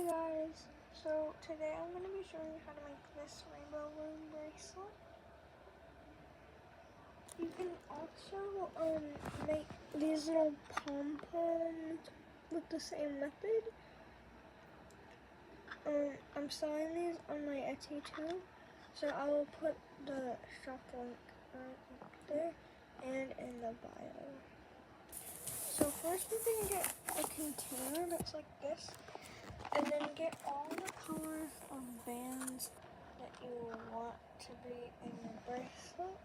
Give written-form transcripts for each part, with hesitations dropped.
guys, so today I'm going to be showing you how to make this rainbow balloon bracelet. You can also make these little pom-poms with the same method. I'm selling these on my Etsy too, so I will put the shop link right up there and in the bio. So first we're going to get a container that's like this, and then get all the colors of bands that you want to be in your bracelet.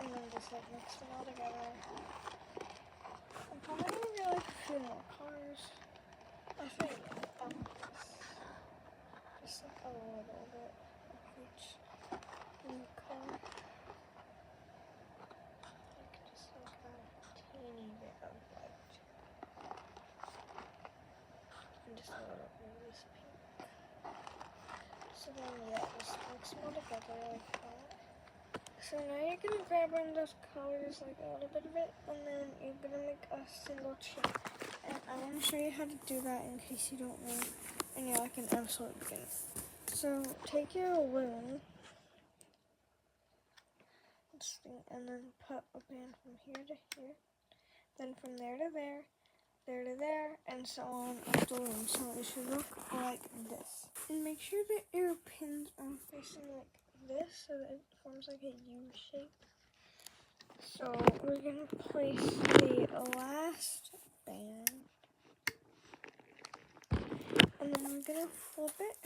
And then just like mix them all together. I'm probably gonna get like a few more colors. I think just like a little bit of each new color. Like just like a teeny bit of white. And just a little bit of this pink. So then yeah, just mix them all together like that. So now you're gonna grab one of those colors, like a little bit of it, and then you're gonna make a single chain. And I want to show you how to do that in case you don't know, and you're like an absolute beginner. So take your loom, and then put a band from here to here, then from there to there, there to there, and so on up the loom. So it should look like this. And make sure that your pins are facing like this so that it forms like a U shape. So we're gonna place the last band, and then we're gonna flip it,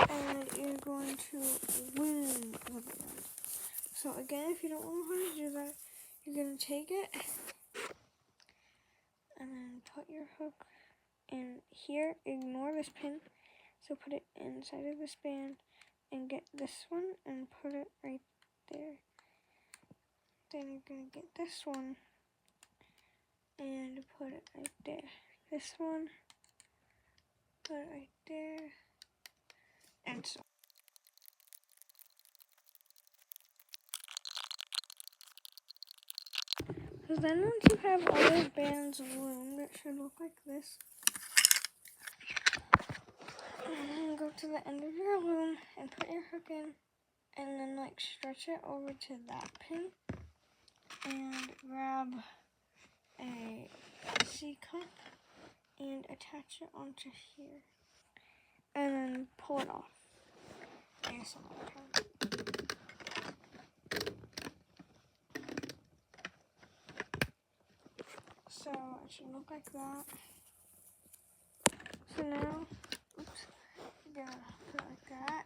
and you're going to loom the band. So again, if you don't know how to do that, you're gonna take it and then put your hook in here. Ignore this pin, so put it inside of this band and get this one and put it right there. Then you're gonna get this one and put it right there. This one, put it right there, and so. So then once you have all those bands loomed, it should look like this. And then go to the end of your loom and put your hook in, and then like stretch it over to that pin, and grab a C-clip and attach it onto here, and then pull it off. So it should look like that. So now, you're gonna put it like that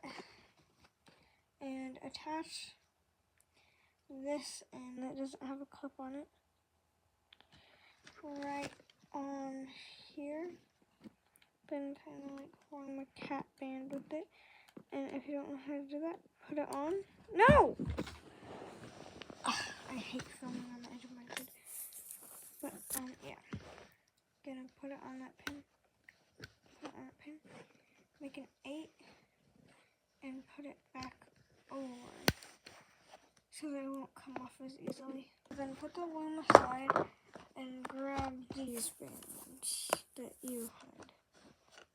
and attach this end that doesn't have a clip on it right on here. Then kind of like form a cat band with it. And if you don't know how to do that, put it on. No! Ugh, I hate filming on the edge of my bed. But yeah. Gonna put it on that pin. Put it on that pin. Make an 8 and put it back over so that it won't come off as easily. Then put the loom aside and grab these bands that you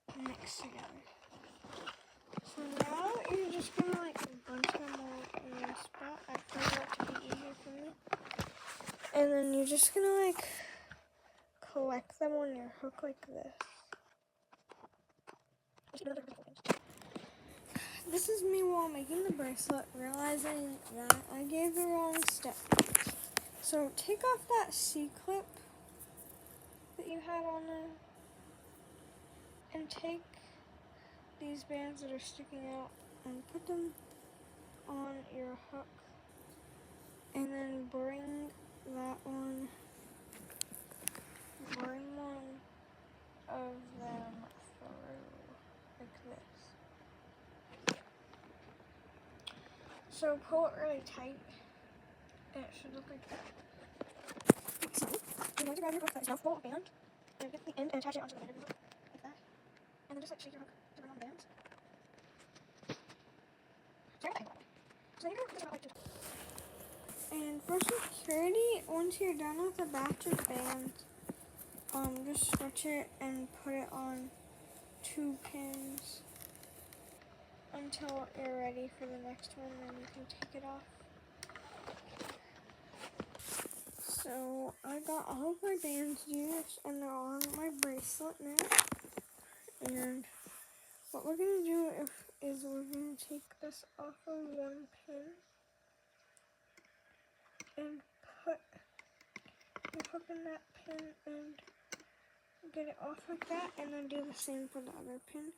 had mixed together. So now you're just gonna like bunch them all in one spot. I found that to be easier for me. And then you're just gonna like collect them on your hook like this. This is me while making the bracelet, realizing that I gave the wrong step. So take off that C-clip that you had on there, and take these bands that are sticking out and put them on your hook, and then bring one of them through like this. So pull it really tight, and it should look like that. So you're going to grab your hook that is now full of band, and get the end and attach it onto the band like that. And then just like shake your hook to bring on the bands. So then you're gonna put this about like 2 times. And for security, once you're done with the batch of bands, just switch it and put it on 2 pins until you're ready for the next one, and then you can take it off. So I got all of my bands used, and they're on my bracelet now. And what we're gonna do is we're gonna take this off of 1 pin and put the hook in that pin and get it off like that, and then do the same for the other pin.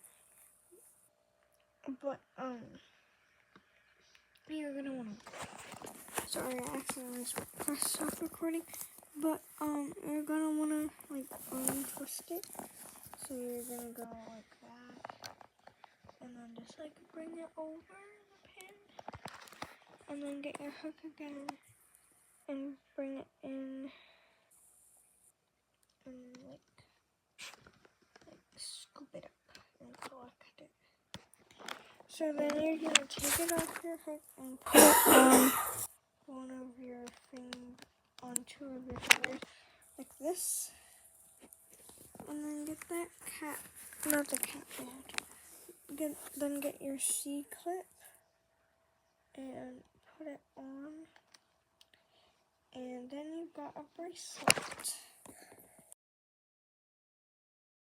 But you're gonna wanna, sorry, I accidentally pressed stop recording. But you're gonna wanna like untwist it. So you're gonna go like that, and then just like bring it over the pin, and then get your hook again and bring it in, and like scoop it up and collect it. So then you're gonna take it off your hook and put it on one of your on 2 of your fingers like this, and then get that cat, not the cat band. Then get your C clip and put it on, and then you've got a bracelet.